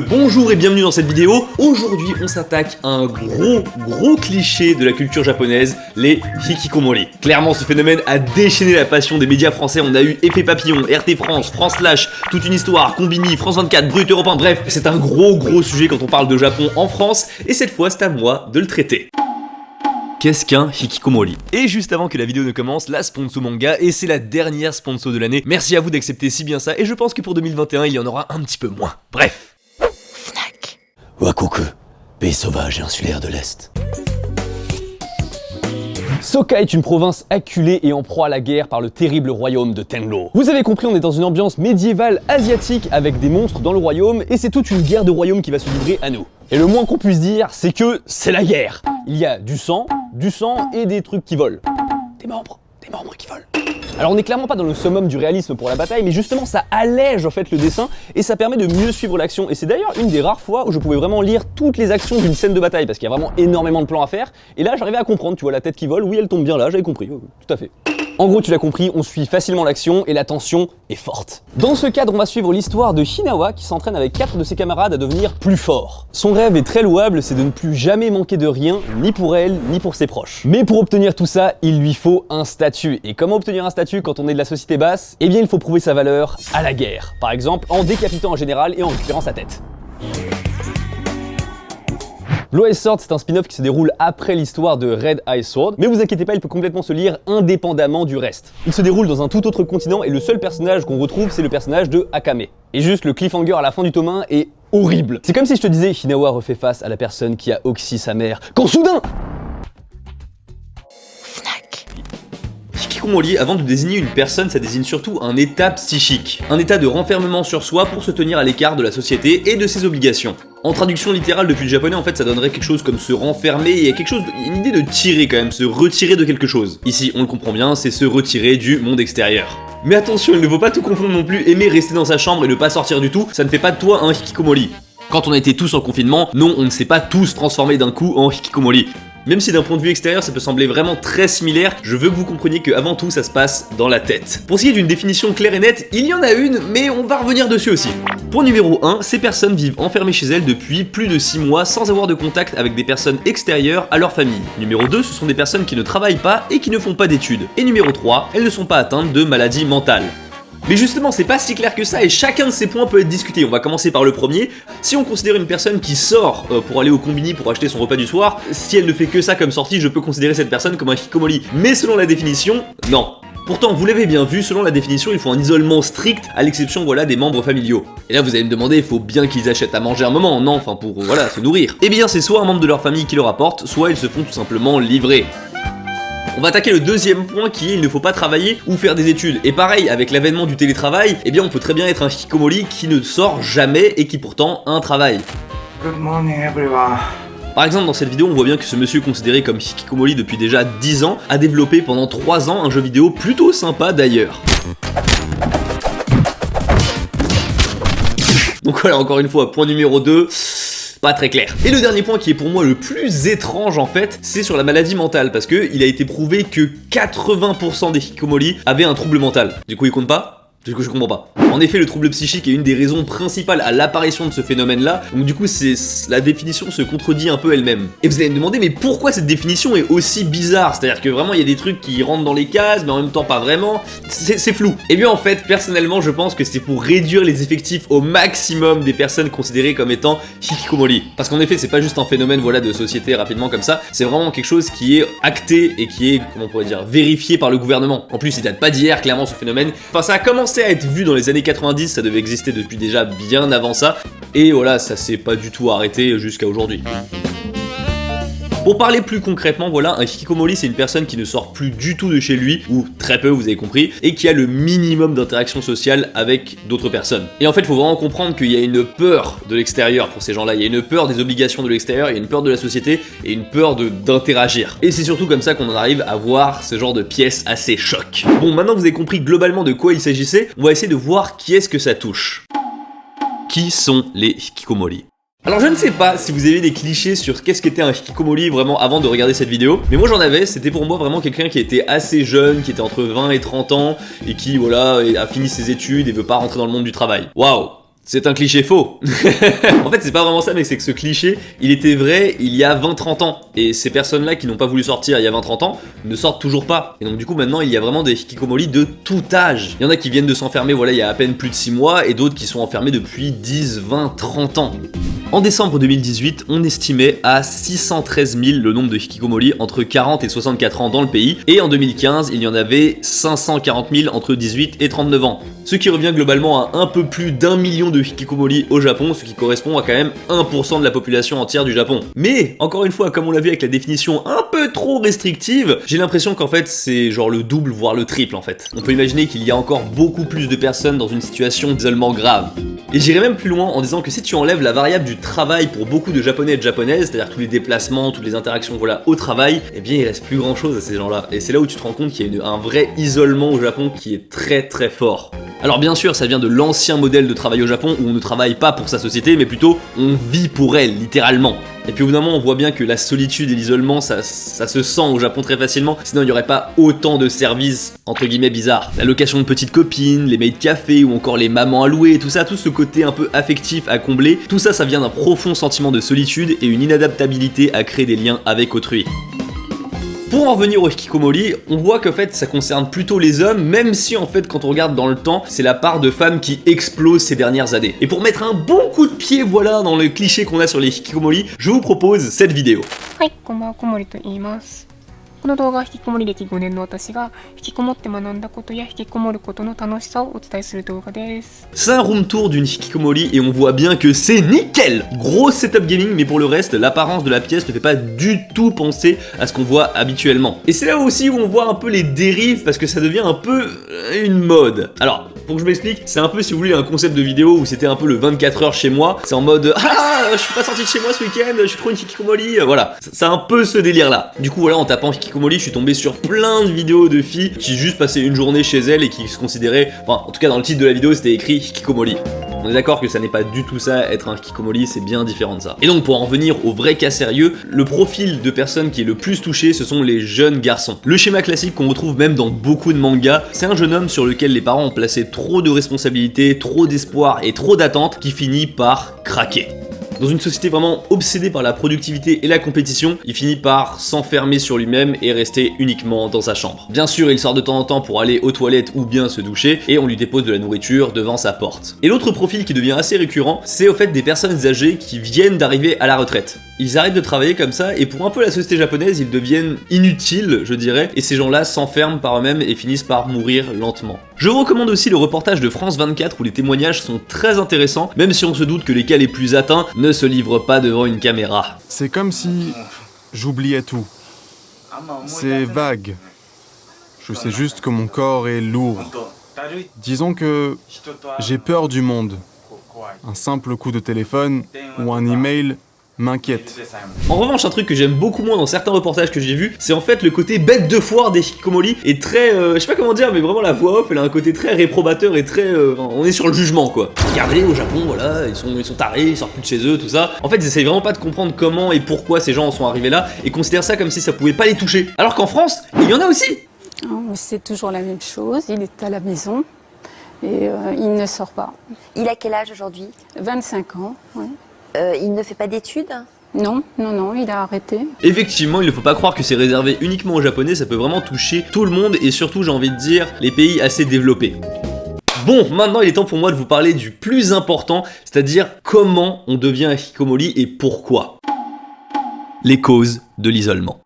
Bonjour et bienvenue dans cette vidéo. Aujourd'hui on s'attaque à un gros cliché de la culture japonaise, les hikikomori. Clairement ce phénomène a déchaîné la passion des médias français. On a eu Effet Papillon, RT France, France Slash, Toute une Histoire, Combini, France 24, Brut Europe 1, bref, c'est un gros sujet quand on parle de Japon en France, et cette fois c'est à moi de le traiter. Qu'est-ce qu'un hikikomori? Et juste avant que la vidéo ne commence, la sponsor manga, et c'est la dernière sponsor de l'année. Merci à vous d'accepter si bien ça, et je pense que pour 2021, il y en aura un petit peu moins. Bref. Fnac. Wakoku, pays sauvage et insulaire de l'Est. Soka est une province acculée et en proie à la guerre par le terrible royaume de Tenlo. Vous avez compris, on est dans une ambiance médiévale asiatique avec des monstres dans le royaume et c'est toute une guerre de royaume qui va se livrer à nous. Et le moins qu'on puisse dire, c'est que c'est la guerre. Il y a du sang et des trucs qui volent. Des membres qui volent. Alors on n'est clairement pas dans le summum du réalisme pour la bataille, mais justement ça allège en fait le dessin et ça permet de mieux suivre l'action. Et c'est d'ailleurs une des rares fois où je pouvais vraiment lire toutes les actions d'une scène de bataille, parce qu'il y a vraiment énormément de plans à faire. Et là j'arrivais à comprendre, tu vois la tête qui vole, oui elle tombe bien là, j'avais compris, tout à fait. En gros, tu l'as compris, on suit facilement l'action et la tension est forte. Dans ce cadre, on va suivre l'histoire de Hinawa qui s'entraîne avec 4 de ses camarades à devenir plus forts. Son rêve est très louable, c'est de ne plus jamais manquer de rien, ni pour elle, ni pour ses proches. Mais pour obtenir tout ça, il lui faut un statut. Et comment obtenir un statut quand on est de la société basse? Eh bien, il faut prouver sa valeur à la guerre. Par exemple, en décapitant un général et en récupérant sa tête. Blue Eye Sword, c'est un spin-off qui se déroule après l'histoire de Red Eye Sword, mais vous inquiétez pas, il peut complètement se lire indépendamment du reste. Il se déroule dans un tout autre continent et le seul personnage qu'on retrouve, c'est le personnage de Akame. Et juste le cliffhanger à la fin du tome 1 est horrible. C'est comme si je te disais, Hinawa refait face à la personne qui a oxy sa mère, quand soudain... Hikikomori, avant de désigner une personne, ça désigne surtout un état psychique. Un état de renfermement sur soi pour se tenir à l'écart de la société et de ses obligations. En traduction littérale depuis le japonais, en fait, ça donnerait quelque chose comme se renfermer, et il y a quelque chose, une idée de tirer quand même, se retirer de quelque chose. Ici, on le comprend bien, c'est se retirer du monde extérieur. Mais attention, il ne faut pas tout confondre non plus, aimer rester dans sa chambre et ne pas sortir du tout, ça ne fait pas de toi un hikikomori. Quand on était tous en confinement, non, on ne s'est pas tous transformés d'un coup en hikikomori. Même si d'un point de vue extérieur ça peut sembler vraiment très similaire, je veux que vous compreniez que avant tout ça se passe dans la tête. Pour ce qui est d'une définition claire et nette, il y en a une, mais on va revenir dessus aussi. Point numéro 1, ces personnes vivent enfermées chez elles depuis plus de 6 mois sans avoir de contact avec des personnes extérieures à leur famille. Numéro 2, ce sont des personnes qui ne travaillent pas et qui ne font pas d'études. Et numéro 3, elles ne sont pas atteintes de maladies mentales. Mais justement, c'est pas si clair que ça et chacun de ces points peut être discuté. On va commencer par le premier. Si on considère une personne qui sort pour aller au combini pour acheter son repas du soir, si elle ne fait que ça comme sortie, je peux considérer cette personne comme un hikikomori. Mais selon la définition, non. Pourtant, vous l'avez bien vu, selon la définition, il faut un isolement strict, à l'exception voilà des membres familiaux. Et là, vous allez me demander, il faut bien qu'ils achètent à manger un moment, non, enfin pour voilà se nourrir. Eh bien, c'est soit un membre de leur famille qui leur apporte, soit ils se font tout simplement livrer. On va attaquer le deuxième point qui est il ne faut pas travailler ou faire des études. Et pareil, avec l'avènement du télétravail, eh bien on peut très bien être un hikikomori qui ne sort jamais et qui pourtant a un travail. Good morning everyone. Par exemple, dans cette vidéo, on voit bien que ce monsieur considéré comme hikikomori depuis déjà 10 ans a développé pendant 3 ans un jeu vidéo plutôt sympa d'ailleurs. Donc voilà, encore une fois, point numéro 2. Pas très clair. Et le dernier point qui est pour moi le plus étrange en fait, c'est sur la maladie mentale, parce que il a été prouvé que 80% des hikikomori avaient un trouble mental. Du coup, il compte pas ? Du coup, je comprends pas. En effet, le trouble psychique est une des raisons principales à l'apparition de ce phénomène-là, donc du coup, la définition se contredit un peu elle-même. Et vous allez me demander, mais pourquoi cette définition est aussi bizarre? C'est-à-dire que vraiment, il y a des trucs qui rentrent dans les cases, mais en même temps pas vraiment. C'est flou. Et bien en fait, personnellement, je pense que c'est pour réduire les effectifs au maximum des personnes considérées comme étant hikikomori. Parce qu'en effet, c'est pas juste un phénomène voilà de société rapidement comme ça, c'est vraiment quelque chose qui est acté et qui est, comment on pourrait dire, vérifié par le gouvernement. En plus, il date pas d'hier, clairement, ce phénomène. Enfin, ça a commencé à être vu dans les années 90, ça devait exister depuis déjà bien avant ça, et voilà, ça s'est pas du tout arrêté jusqu'à aujourd'hui. Pour parler plus concrètement, voilà, un hikikomori c'est une personne qui ne sort plus du tout de chez lui, ou très peu, vous avez compris, et qui a le minimum d'interaction sociale avec d'autres personnes. Et en fait, il faut vraiment comprendre qu'il y a une peur de l'extérieur pour ces gens-là, il y a une peur des obligations de l'extérieur, il y a une peur de la société, et une peur d'interagir. Et c'est surtout comme ça qu'on en arrive à voir ce genre de pièces assez choc. Bon, maintenant que vous avez compris globalement de quoi il s'agissait, on va essayer de voir qui est-ce que ça touche. Qui sont les hikikomori ? Alors je ne sais pas si vous avez des clichés sur qu'est-ce qu'était un hikikomori vraiment avant de regarder cette vidéo, mais moi j'en avais, c'était pour moi vraiment quelqu'un qui était assez jeune, qui était entre 20 et 30 ans, et qui voilà a fini ses études et veut pas rentrer dans le monde du travail. Waouh! C'est un cliché faux. En fait, c'est pas vraiment ça, mais c'est que ce cliché, il était vrai il y a 20-30 ans. Et ces personnes-là qui n'ont pas voulu sortir il y a 20-30 ans ne sortent toujours pas. Et donc du coup, maintenant, il y a vraiment des hikikomori de tout âge. Il y en a qui viennent de s'enfermer, voilà, il y a à peine plus de 6 mois, et d'autres qui sont enfermés depuis 10, 20, 30 ans. En décembre 2018, on estimait à 613 000 le nombre de hikikomori entre 40 et 64 ans dans le pays, et en 2015, il y en avait 540 000 entre 18 et 39 ans. Ce qui revient globalement à un peu plus d'1 million de hikikomori au Japon, ce qui correspond à quand même 1% de la population entière du Japon. Mais, encore une fois, comme on l'a vu avec la définition un peu trop restrictive, j'ai l'impression qu'en fait c'est genre le double voire le triple en fait. On peut imaginer qu'il y a encore beaucoup plus de personnes dans une situation d'isolement grave. Et j'irai même plus loin en disant que si tu enlèves la variable du travail pour beaucoup de japonais et de japonaises, c'est-à-dire tous les déplacements, toutes les interactions voilà, au travail, eh bien il reste plus grand chose à ces gens-là. Et c'est là où tu te rends compte qu'il y a un vrai isolement au Japon qui est très très fort. Alors bien sûr, ça vient de l'ancien modèle de travail au Japon où on ne travaille pas pour sa société, mais plutôt on vit pour elle, littéralement. Et puis au bout d'un moment, on voit bien que la solitude et l'isolement, ça se sent au Japon très facilement, sinon il n'y aurait pas autant de services, entre guillemets, bizarres. La location de petites copines, les maids de café ou encore les mamans à louer, tout ça, tout ce côté un peu affectif à combler, tout ça, ça vient d'un profond sentiment de solitude et une inadaptabilité à créer des liens avec autrui. Pour en revenir au hikikomori, on voit qu'en fait ça concerne plutôt les hommes, même si en fait quand on regarde dans le temps, c'est la part de femmes qui explose ces dernières années. Et pour mettre un bon coup de pied voilà dans le cliché qu'on a sur les hikikomori, je vous propose cette vidéo. はい、こんばんは、小森と言います。この動画は引きこもり歴5年の私が引きこもって学んだことや引きこもることの楽しさをお伝えする動画です。 C'est un room tour d'une hikikomori et on voit bien que c'est nickel. Gros setup gaming, mais pour le reste, l'apparence de la pièce ne fait pas du tout penser à ce qu'on voit habituellement. Et c'est là aussi où on voit un peu les dérives parce que ça devient un peu une mode. Alors, pour que je m'explique, c'est un peu si vous voulez un concept de vidéo où c'était un peu le 24 heures chez moi, c'est en mode ah je suis pas sorti de chez moi ce week-end, je suis trop une hikikomori, voilà. C'est un peu ce délire là. Du coup voilà, en tapant hikikomori, je suis tombé sur plein de vidéos de filles qui juste passaient une journée chez elles et qui se considéraient, enfin en tout cas dans le titre de la vidéo c'était écrit hikikomori. On est d'accord que ça n'est pas du tout ça, être un hikikomori, c'est bien différent de ça. Et donc pour en revenir au vrai cas sérieux, le profil de personne qui est le plus touché, ce sont les jeunes garçons. Le schéma classique qu'on retrouve même dans beaucoup de mangas, c'est un jeune homme sur lequel les parents ont placé trop de responsabilités, trop d'espoir et trop d'attentes qui finit par craquer. Dans une société vraiment obsédée par la productivité et la compétition, il finit par s'enfermer sur lui-même et rester uniquement dans sa chambre. Bien sûr, il sort de temps en temps pour aller aux toilettes ou bien se doucher, et on lui dépose de la nourriture devant sa porte. Et l'autre profil qui devient assez récurrent, c'est au fait des personnes âgées qui viennent d'arriver à la retraite. Ils arrêtent de travailler comme ça, et pour un peu la société japonaise, ils deviennent inutiles, je dirais, et ces gens-là s'enferment par eux-mêmes et finissent par mourir lentement. Je vous recommande aussi le reportage de France 24 où les témoignages sont très intéressants, même si on se doute que les cas les plus atteints ne se livrent pas devant une caméra. C'est comme si j'oubliais tout. C'est vague. Je sais juste que mon corps est lourd. Disons que j'ai peur du monde. Un simple coup de téléphone ou un email m'inquiète. En revanche, un truc que j'aime beaucoup moins dans certains reportages que j'ai vus, c'est en fait le côté bête de foire des hikikomori est très, je sais pas comment dire, mais vraiment la voix off, elle a un côté très réprobateur et très, on est sur le jugement quoi. Regardez au Japon, voilà, ils sont tarés, ils sortent plus de chez eux, tout ça. En fait, ils essayent vraiment pas de comprendre comment et pourquoi ces gens en sont arrivés là et considèrent ça comme si ça pouvait pas les toucher. Alors qu'en France, il y en a aussi. C'est toujours la même chose, il est à la maison et il ne sort pas. Il a quel âge aujourd'hui? 25 ans, oui. Il ne fait pas d'études? Non, il a arrêté. Effectivement, il ne faut pas croire que c'est réservé uniquement aux Japonais, ça peut vraiment toucher tout le monde et surtout, j'ai envie de dire, les pays assez développés. Bon, maintenant il est temps pour moi de vous parler du plus important, c'est-à-dire comment on devient hikikomori et pourquoi. Les causes de l'isolement.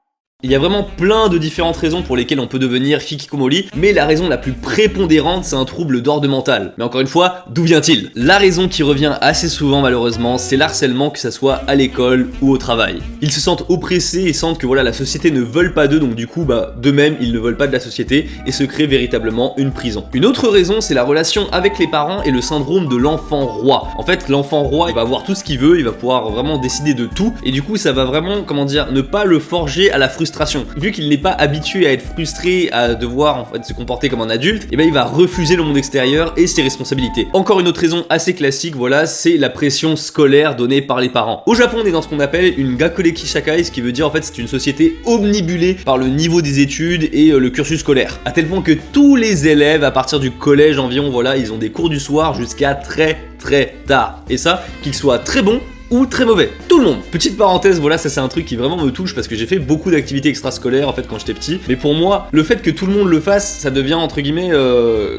Il y a vraiment plein de différentes raisons pour lesquelles on peut devenir hikikomori, mais la raison la plus prépondérante, c'est un trouble d'ordre mental. Mais encore une fois, d'où vient-il? La raison qui revient assez souvent malheureusement, c'est l'harcèlement, que ça soit à l'école ou au travail. Ils se sentent oppressés et sentent que voilà, la société ne veut pas d'eux, donc du coup, d'eux-mêmes, ils ne veulent pas de la société et se créent véritablement une prison. Une autre raison, c'est la relation avec les parents et le syndrome de l'enfant roi. En fait, l'enfant roi, il va avoir tout ce qu'il veut, il va pouvoir vraiment décider de tout, et du coup, ça va vraiment, comment dire, ne pas le forger à la frustration frustration. Vu qu'il n'est pas habitué à être frustré, à devoir en fait se comporter comme un adulte, et ben il va refuser le monde extérieur et ses responsabilités. Encore une autre raison assez classique, voilà, c'est la pression scolaire donnée par les parents. Au Japon, on est dans ce qu'on appelle une gakureki shakai, ce qui veut dire en fait c'est une société omnibulée par le niveau des études et le cursus scolaire. À tel point que tous les élèves, à partir du collège environ, voilà, ils ont des cours du soir jusqu'à très tard. Et ça, qu'ils soient très bons ou très mauvais. Tout le monde. Petite parenthèse, voilà, ça c'est un truc qui vraiment me touche parce que j'ai fait beaucoup d'activités extrascolaires en fait quand j'étais petit. Mais pour moi, le fait que tout le monde le fasse, ça devient entre guillemets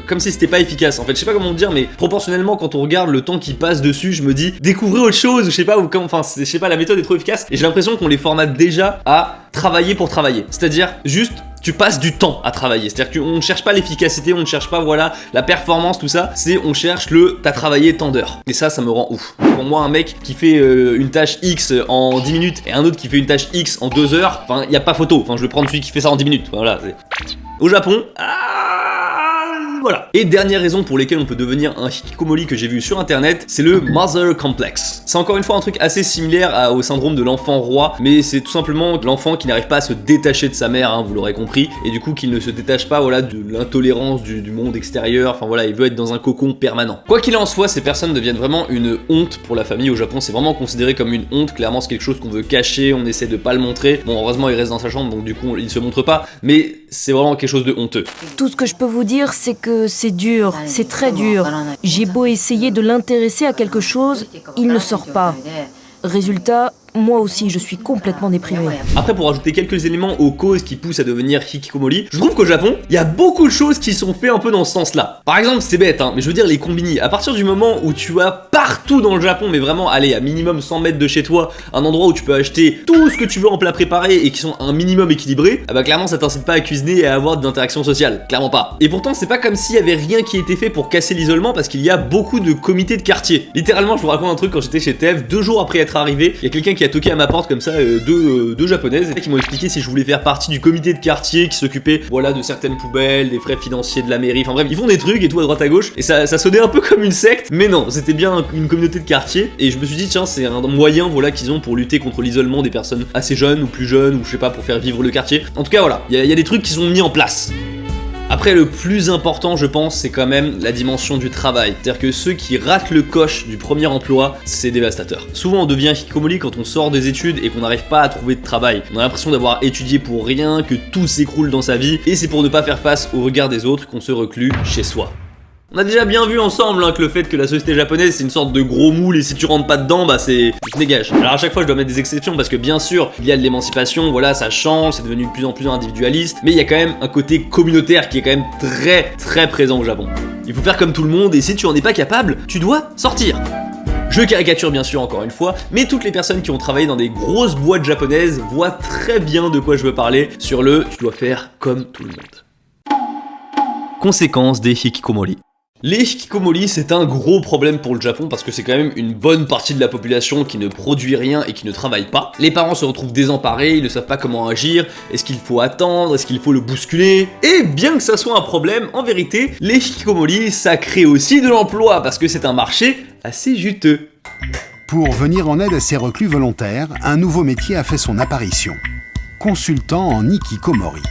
comme si c'était pas efficace. En fait, je sais pas comment dire, mais proportionnellement quand on regarde le temps qui passe dessus, je me dis découvrez autre chose, je sais pas, ou comme, enfin, je sais pas, la méthode est trop efficace. Et j'ai l'impression qu'on les formate déjà à travailler pour travailler. C'est-à-dire juste tu passes du temps à travailler, c'est-à-dire qu'on ne cherche pas l'efficacité, on ne cherche pas voilà la performance, tout ça, c'est on cherche le t'as travaillé tant d'heures. Et ça me rend ouf. Pour moi, un mec qui fait une tâche X en 10 minutes et un autre qui fait une tâche X en 2 heures, enfin, il n'y a pas photo. Enfin, je vais prendre celui qui fait ça en 10 minutes. Voilà. Au Japon, voilà. Et dernière raison pour lesquelles on peut devenir un hikikomori que j'ai vu sur internet, c'est le Mother Complex. C'est encore une fois un truc assez similaire au syndrome de l'enfant roi, mais c'est tout simplement l'enfant qui n'arrive pas à se détacher de sa mère, hein, vous l'aurez compris, et du coup qu'il ne se détache pas voilà, de l'intolérance du monde extérieur, enfin voilà, il veut être dans un cocon permanent. Quoi qu'il en soit, ces personnes deviennent vraiment une honte pour la famille au Japon, c'est vraiment considéré comme une honte, clairement c'est quelque chose qu'on veut cacher, on essaie de pas le montrer. Bon, heureusement il reste dans sa chambre, donc du coup il se montre pas, mais c'est vraiment quelque chose de honteux. Tout ce que je peux vous dire, c'est que c'est dur, c'est très dur. J'ai beau essayer de l'intéresser à quelque chose, il ne sort pas. Résultat, moi aussi je suis complètement déprimée. Après, pour ajouter quelques éléments aux causes qui poussent à devenir hikikomori, je trouve qu'au Japon, il y a beaucoup de choses qui sont faites un peu dans ce sens-là. Par exemple, c'est bête, hein, mais je veux dire les combini. À partir du moment où tu as partout dans le Japon, mais vraiment, allez, à minimum 100 mètres de chez toi, un endroit où tu peux acheter tout ce que tu veux en plat préparé et qui sont un minimum équilibrés, ah bah clairement ça t'incite pas à cuisiner et à avoir d'interactions sociales. Clairement pas. Et pourtant, c'est pas comme s'il y avait rien qui était fait pour casser l'isolement parce qu'il y a beaucoup de comités de quartier. Littéralement, je vous raconte un truc, quand j'étais chez TF, 2 jours après être arrivé, il y a quelqu'un qui a toqué à ma porte comme ça, deux japonaises qui m'ont expliqué si je voulais faire partie du comité de quartier qui s'occupait voilà de certaines poubelles, des frais financiers de la mairie, enfin bref, ils font des trucs et tout à droite à gauche et ça sonnait un peu comme une secte, mais non, c'était bien une communauté de quartier et je me suis dit tiens, c'est un moyen voilà qu'ils ont pour lutter contre l'isolement des personnes assez jeunes ou plus jeunes ou je sais pas, pour faire vivre le quartier. En tout cas voilà, il y a des trucs qui sont mis en place. Après, le plus important, je pense, c'est quand même la dimension du travail. C'est-à-dire que ceux qui ratent le coche du premier emploi, c'est dévastateur. Souvent, on devient hikikomori quand on sort des études et qu'on n'arrive pas à trouver de travail. On a l'impression d'avoir étudié pour rien, que tout s'écroule dans sa vie, et c'est pour ne pas faire face au regard des autres qu'on se reclue chez soi. On a déjà bien vu ensemble hein, que le fait que la société japonaise c'est une sorte de gros moule et si tu rentres pas dedans bah c'est... je dégage. Alors à chaque fois je dois mettre des exceptions parce que bien sûr il y a de l'émancipation, voilà ça change, c'est devenu de plus en plus individualiste, mais il y a quand même un côté communautaire qui est quand même très présent au Japon. Il faut faire comme tout le monde et si tu en es pas capable, tu dois sortir. Je caricature bien sûr encore une fois, mais toutes les personnes qui ont travaillé dans des grosses boîtes japonaises voient très bien de quoi je veux parler sur le tu dois faire comme tout le monde. Conséquences des hikikomori. Les hikikomori, c'est un gros problème pour le Japon parce que c'est quand même une bonne partie de la population qui ne produit rien et qui ne travaille pas. Les parents se retrouvent désemparés, ils ne savent pas comment agir, est-ce qu'il faut attendre, est-ce qu'il faut le bousculer? Et bien que ça soit un problème, en vérité, les hikikomori, ça crée aussi de l'emploi parce que c'est un marché assez juteux. Pour venir en aide à ces reclus volontaires, un nouveau métier a fait son apparition. Consultant en hikikomori.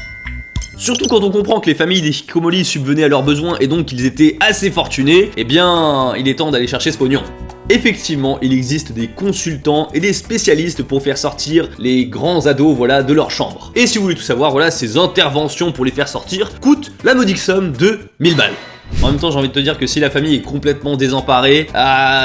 Surtout quand on comprend que les familles des hikikomori subvenaient à leurs besoins et donc qu'ils étaient assez fortunés, eh bien, il est temps d'aller chercher ce pognon. Effectivement, il existe des consultants et des spécialistes pour faire sortir les grands ados voilà, de leur chambre. Et si vous voulez tout savoir, voilà, ces interventions pour les faire sortir coûtent la modique somme de 1000 balles. En même temps, j'ai envie de te dire que si la famille est complètement désemparée,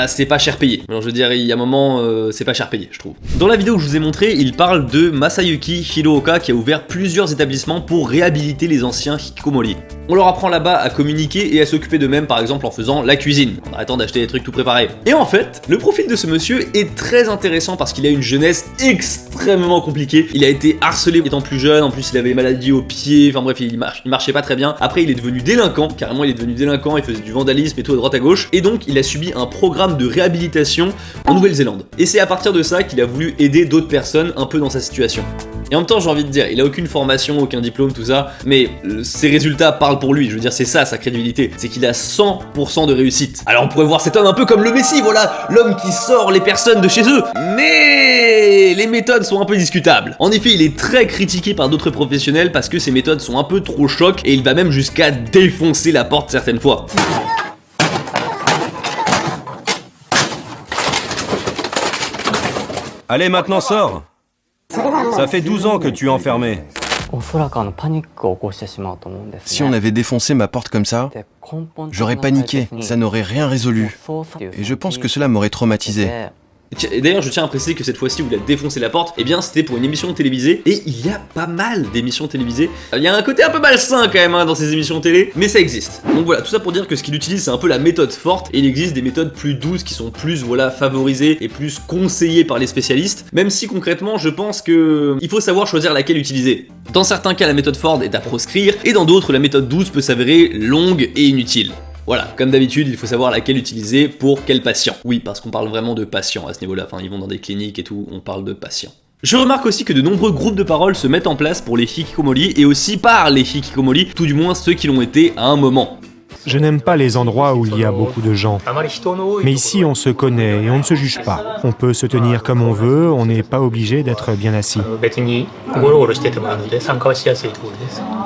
c'est pas cher payé. Alors je veux dire, il y a un moment, c'est pas cher payé, je trouve. Dans la vidéo que je vous ai montré, il parle de Masayuki Hirooka qui a ouvert plusieurs établissements pour réhabiliter les anciens hikikomori. On leur apprend là-bas à communiquer et à s'occuper d'eux-mêmes, par exemple en faisant la cuisine, en arrêtant d'acheter des trucs tout préparés. Et en fait, le profil de ce monsieur est très intéressant parce qu'il a une jeunesse extrêmement compliquée. Il a été harcelé étant plus jeune, en plus il avait maladie au pied, enfin bref, il marchait pas très bien. Après, il est devenu délinquant, carrément il est devenu délinquant, il faisait du vandalisme et tout à droite à gauche, et donc il a subi un programme de réhabilitation en Nouvelle-Zélande. Et c'est à partir de ça qu'il a voulu aider d'autres personnes un peu dans sa situation. Et en même temps, j'ai envie de dire, il a aucune formation, aucun diplôme, tout ça, mais ses résultats parlent pour lui. Je veux dire, c'est ça sa crédibilité, c'est qu'il a 100% de réussite. Alors on pourrait voir cet homme un peu comme le Messie, voilà, l'homme qui sort les personnes de chez eux. Mais les méthodes sont un peu discutables. En effet, il est très critiqué par d'autres professionnels parce que ses méthodes sont un peu trop chocs et il va même jusqu'à défoncer la porte certaines fois. Allez, maintenant sors. Ça fait 12 ans que tu es enfermé. Si on avait défoncé ma porte comme ça, j'aurais paniqué, ça n'aurait rien résolu. Et je pense que cela m'aurait traumatisé. Et d'ailleurs, je tiens à préciser que cette fois-ci où il a défoncé la porte, eh bien c'était pour une émission télévisée, et il y a pas mal d'émissions télévisées. Il y a un côté un peu malsain quand même dans ces émissions télé, mais ça existe. Donc voilà, tout ça pour dire que ce qu'il utilise c'est un peu la méthode forte, et il existe des méthodes plus douces qui sont plus favorisées et plus conseillées par les spécialistes, même si concrètement je pense que il faut savoir choisir laquelle utiliser. Dans certains cas la méthode forte est à proscrire, et dans d'autres la méthode douce peut s'avérer longue et inutile. Voilà, comme d'habitude, il faut savoir laquelle utiliser pour quel patient. Oui, parce qu'on parle vraiment de patients à ce niveau-là, enfin ils vont dans des cliniques et tout, on parle de patients. Je remarque aussi que de nombreux groupes de parole se mettent en place pour les hikikomori et aussi par les hikikomori, tout du moins ceux qui l'ont été à un moment. Je n'aime pas les endroits où il y a beaucoup de gens. Mais ici, on se connaît et on ne se juge pas. On peut se tenir comme on veut, on n'est pas obligé d'être bien assis.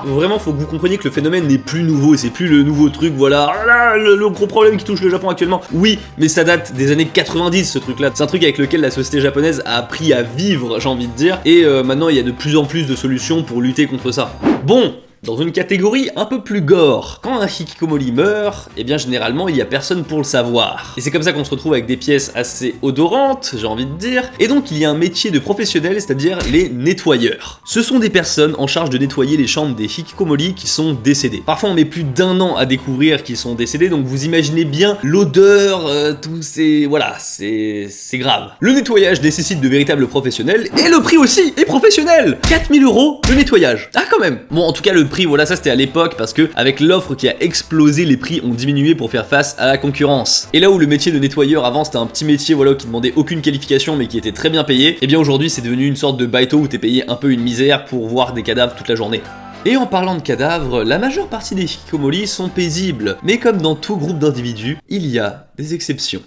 Vraiment, faut que vous compreniez que le phénomène n'est plus nouveau, c'est plus le nouveau truc, voilà, le gros problème qui touche le Japon actuellement. Oui, mais ça date des années 90, ce truc-là. C'est un truc avec lequel la société japonaise a appris à vivre, j'ai envie de dire, et maintenant il y a de plus en plus de solutions pour lutter contre ça. Bon, dans une catégorie un peu plus gore, quand un hikikomori meurt, eh bien généralement il y a personne pour le savoir. Et c'est comme ça qu'on se retrouve avec des pièces assez odorantes, j'ai envie de dire, et donc il y a un métier de professionnel, c'est-à-dire les nettoyeurs. Ce sont des personnes en charge de nettoyer les chambres des hikikomori qui sont décédés. Parfois on met plus d'1 an à découvrir qu'ils sont décédés, donc vous imaginez bien l'odeur, tout c'est... voilà, c'est grave. Le nettoyage nécessite de véritables professionnels, et le prix aussi est professionnel. 4000 € le nettoyage. Ah quand même. Bon, en tout cas le prix, voilà, ça c'était à l'époque parce que avec l'offre qui a explosé, les prix ont diminué pour faire face à la concurrence. Et là où le métier de nettoyeur avant c'était un petit métier voilà qui demandait aucune qualification mais qui était très bien payé, et bien aujourd'hui c'est devenu une sorte de baito où t'es payé un peu une misère pour voir des cadavres toute la journée. Et en parlant de cadavres, la majeure partie des hikikomori sont paisibles, mais comme dans tout groupe d'individus, il y a des exceptions.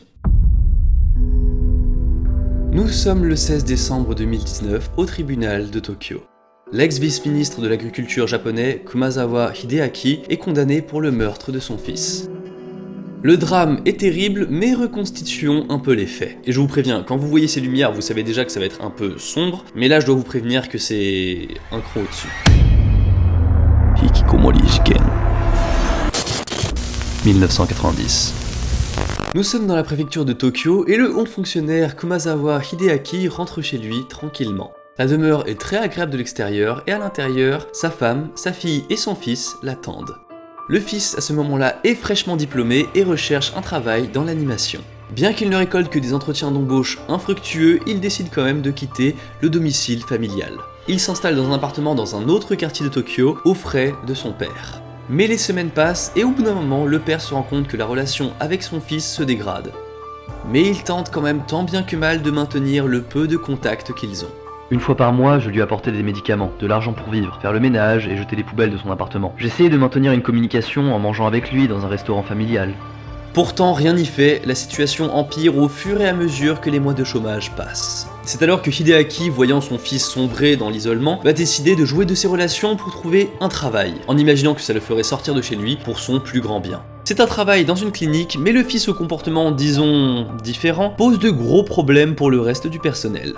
Nous sommes le 16 décembre 2019 au tribunal de Tokyo. L'ex-vice-ministre de l'agriculture japonais Kumazawa Hideaki est condamné pour le meurtre de son fils. Le drame est terrible, mais reconstituons un peu les faits. Et je vous préviens, quand vous voyez ces lumières, vous savez déjà que ça va être un peu sombre, mais là je dois vous prévenir que c'est un cran au-dessus. Hikikomori Jiken. 1990. Nous sommes dans la préfecture de Tokyo et le haut fonctionnaire Kumazawa Hideaki rentre chez lui tranquillement. La demeure est très agréable de l'extérieur et à l'intérieur, sa femme, sa fille et son fils l'attendent. Le fils à ce moment-là est fraîchement diplômé et recherche un travail dans l'animation. Bien qu'il ne récolte que des entretiens d'embauche infructueux, il décide quand même de quitter le domicile familial. Il s'installe dans un appartement dans un autre quartier de Tokyo aux frais de son père. Mais les semaines passent et au bout d'un moment, le père se rend compte que la relation avec son fils se dégrade. Mais il tente quand même tant bien que mal de maintenir le peu de contact qu'ils ont. Une fois par mois, je lui apportais des médicaments, de l'argent pour vivre, faire le ménage et jeter les poubelles de son appartement. J'essayais de maintenir une communication en mangeant avec lui dans un restaurant familial. Pourtant, rien n'y fait, la situation empire au fur et à mesure que les mois de chômage passent. C'est alors que Hideaki, voyant son fils sombrer dans l'isolement, va décider de jouer de ses relations pour trouver un travail, en imaginant que ça le ferait sortir de chez lui pour son plus grand bien. C'est un travail dans une clinique, mais le fils au comportement, disons, différent, pose de gros problèmes pour le reste du personnel.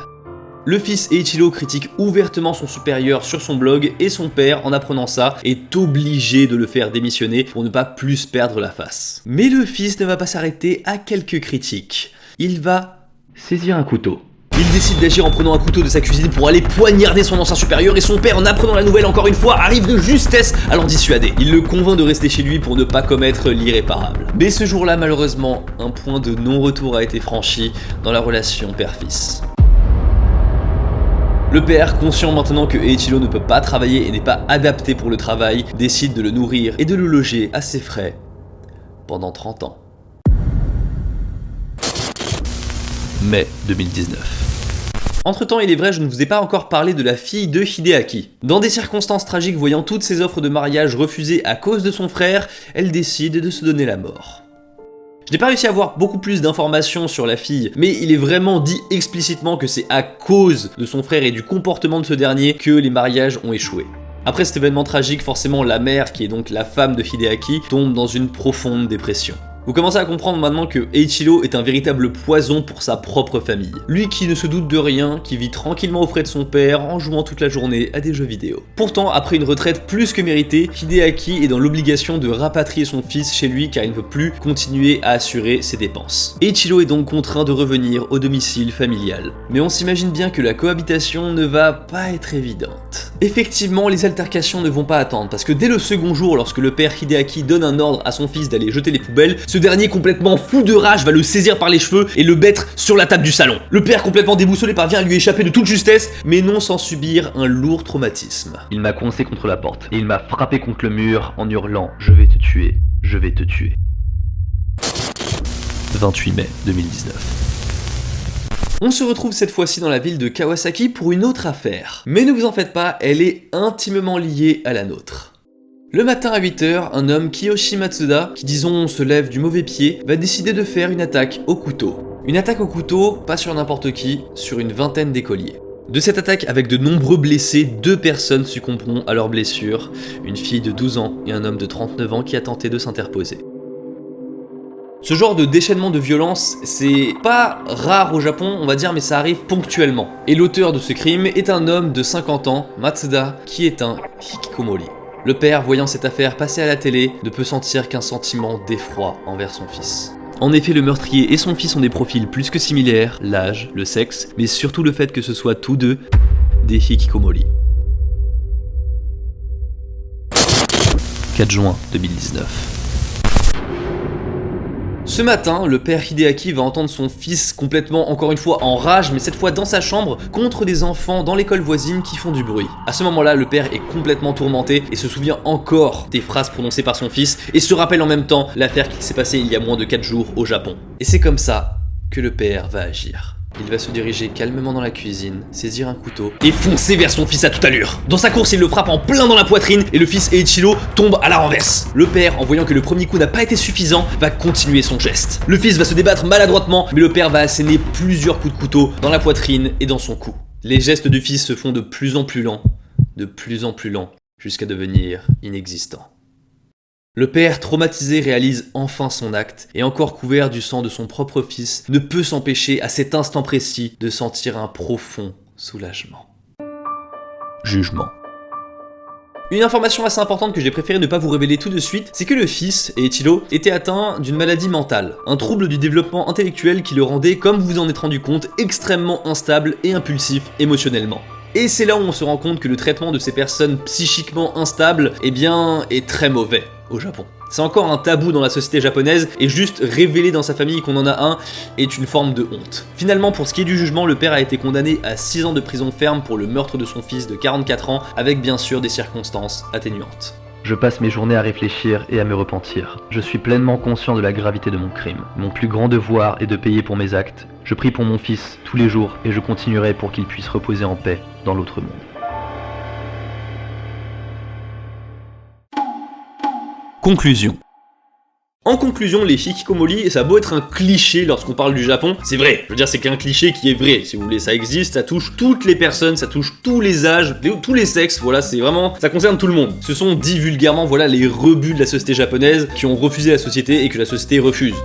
Le fils Eiichiro critique ouvertement son supérieur sur son blog et son père, en apprenant ça, est obligé de le faire démissionner pour ne pas plus perdre la face. Mais le fils ne va pas s'arrêter à quelques critiques. Il va saisir un couteau. Il décide d'agir en prenant un couteau de sa cuisine pour aller poignarder son ancien supérieur et son père, en apprenant la nouvelle encore une fois, arrive de justesse à l'en dissuader. Il le convainc de rester chez lui pour ne pas commettre l'irréparable. Mais ce jour-là, malheureusement, un point de non-retour a été franchi dans la relation père-fils. Le père, conscient maintenant que Eiichiro ne peut pas travailler et n'est pas adapté pour le travail, décide de le nourrir et de le loger à ses frais pendant 30 ans. Mai 2019. Entre temps, il est vrai, je ne vous ai pas encore parlé de la fille de Hideaki. Dans des circonstances tragiques, voyant toutes ses offres de mariage refusées à cause de son frère, elle décide de se donner la mort. Je n'ai pas réussi à avoir beaucoup plus d'informations sur la fille, mais il est vraiment dit explicitement que c'est à cause de son frère et du comportement de ce dernier que les mariages ont échoué. Après cet événement tragique, forcément la mère, qui est donc la femme de Hideaki, tombe dans une profonde dépression. Vous commencez à comprendre maintenant que Eiichiro est un véritable poison pour sa propre famille. Lui qui ne se doute de rien, qui vit tranquillement auprès de son père en jouant toute la journée à des jeux vidéo. Pourtant, après une retraite plus que méritée, Hideaki est dans l'obligation de rapatrier son fils chez lui car il ne peut plus continuer à assurer ses dépenses. Eiichiro est donc contraint de revenir au domicile familial. Mais on s'imagine bien que la cohabitation ne va pas être évidente. Effectivement, les altercations ne vont pas attendre parce que dès le second jour, lorsque le père Hideaki donne un ordre à son fils d'aller jeter les poubelles, ce dernier, complètement fou de rage, va le saisir par les cheveux et le mettre sur la table du salon. Le père, complètement déboussolé, parvient à lui échapper de toute justesse, mais non sans subir un lourd traumatisme. Il m'a coincé contre la porte et il m'a frappé contre le mur en hurlant « Je vais te tuer, je vais te tuer ». 28 mai 2019. On se retrouve cette fois-ci dans la ville de Kawasaki pour une autre affaire. Mais ne vous en faites pas, elle est intimement liée à la nôtre. Le matin à 8 h, un homme, Kiyoshi Matsuda, qui disons se lève du mauvais pied, va décider de faire une attaque au couteau. Une attaque au couteau, pas sur n'importe qui, sur une vingtaine d'écoliers. De cette attaque, avec de nombreux blessés, 2 personnes succomberont à leurs blessures, une fille de 12 ans et un homme de 39 ans qui a tenté de s'interposer. Ce genre de déchaînement de violence, c'est pas rare au Japon, on va dire, mais ça arrive ponctuellement. Et l'auteur de ce crime est un homme de 50 ans, Matsuda, qui est un hikikomori. Le père, voyant cette affaire passer à la télé, ne peut sentir qu'un sentiment d'effroi envers son fils. En effet, le meurtrier et son fils ont des profils plus que similaires, l'âge, le sexe, mais surtout le fait que ce soit tous deux des hikikomori. 4 juin 2019. Ce matin, le père Hideaki va entendre son fils complètement, encore une fois, en rage, mais cette fois dans sa chambre, contre des enfants dans l'école voisine qui font du bruit. À ce moment-là, le père est complètement tourmenté et se souvient encore des phrases prononcées par son fils et se rappelle en même temps l'affaire qui s'est passée il y a moins de 4 jours au Japon. Et c'est comme ça que le père va agir. Il va se diriger calmement dans la cuisine, saisir un couteau et foncer vers son fils à toute allure. Dans sa course, il le frappe en plein dans la poitrine et le fils Eiichiro tombe à la renverse. Le père, en voyant que le premier coup n'a pas été suffisant, va continuer son geste. Le fils va se débattre maladroitement, mais le père va asséner plusieurs coups de couteau dans la poitrine et dans son cou. Les gestes du fils se font de plus en plus lents, jusqu'à devenir inexistants. Le père, traumatisé, réalise enfin son acte, et encore couvert du sang de son propre fils, ne peut s'empêcher à cet instant précis de sentir un profond soulagement. Jugement. Une information assez importante que j'ai préféré ne pas vous révéler tout de suite, c'est que le fils, Eiichiro, était atteint d'une maladie mentale, un trouble du développement intellectuel qui le rendait, comme vous vous en êtes rendu compte, extrêmement instable et impulsif émotionnellement. Et c'est là où on se rend compte que le traitement de ces personnes psychiquement instables, eh bien, est très mauvais au Japon. C'est encore un tabou dans la société japonaise, et juste révéler dans sa famille qu'on en a un est une forme de honte. Finalement, pour ce qui est du jugement, le père a été condamné à 6 ans de prison ferme pour le meurtre de son fils de 44 ans, avec bien sûr des circonstances atténuantes. Je passe mes journées à réfléchir et à me repentir. Je suis pleinement conscient de la gravité de mon crime. Mon plus grand devoir est de payer pour mes actes. Je prie pour mon fils tous les jours et je continuerai pour qu'il puisse reposer en paix dans l'autre monde. Conclusion. En conclusion, les hikikomori, ça a beau être un cliché lorsqu'on parle du Japon, c'est vrai. Je veux dire, c'est qu'un cliché qui est vrai, si vous voulez, ça existe, ça touche toutes les personnes, ça touche tous les âges, tous les sexes, voilà, c'est vraiment, ça concerne tout le monde. Ce sont dit vulgairement, voilà, les rebuts de la société japonaise qui ont refusé la société et que la société refuse.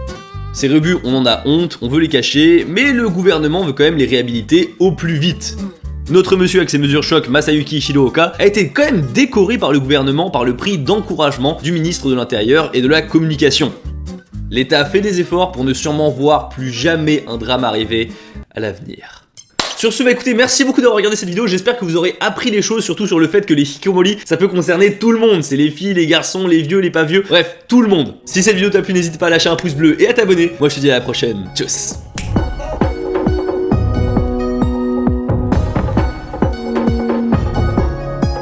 Ces rebuts, on en a honte, on veut les cacher, mais le gouvernement veut quand même les réhabiliter au plus vite. Notre monsieur avec ses mesures choc, Masayuki Shirooka, a été quand même décoré par le gouvernement par le prix d'encouragement du ministre de l'Intérieur et de la Communication. L'État a fait des efforts pour ne sûrement voir plus jamais un drame arriver à l'avenir. Sur ce, écoutez, merci beaucoup d'avoir regardé cette vidéo, j'espère que vous aurez appris des choses, surtout sur le fait que les hikikomori, ça peut concerner tout le monde, c'est les filles, les garçons, les vieux, les pas vieux, bref, tout le monde. Si cette vidéo t'a plu, n'hésite pas à lâcher un pouce bleu et à t'abonner. Moi je te dis à la prochaine, tchuss.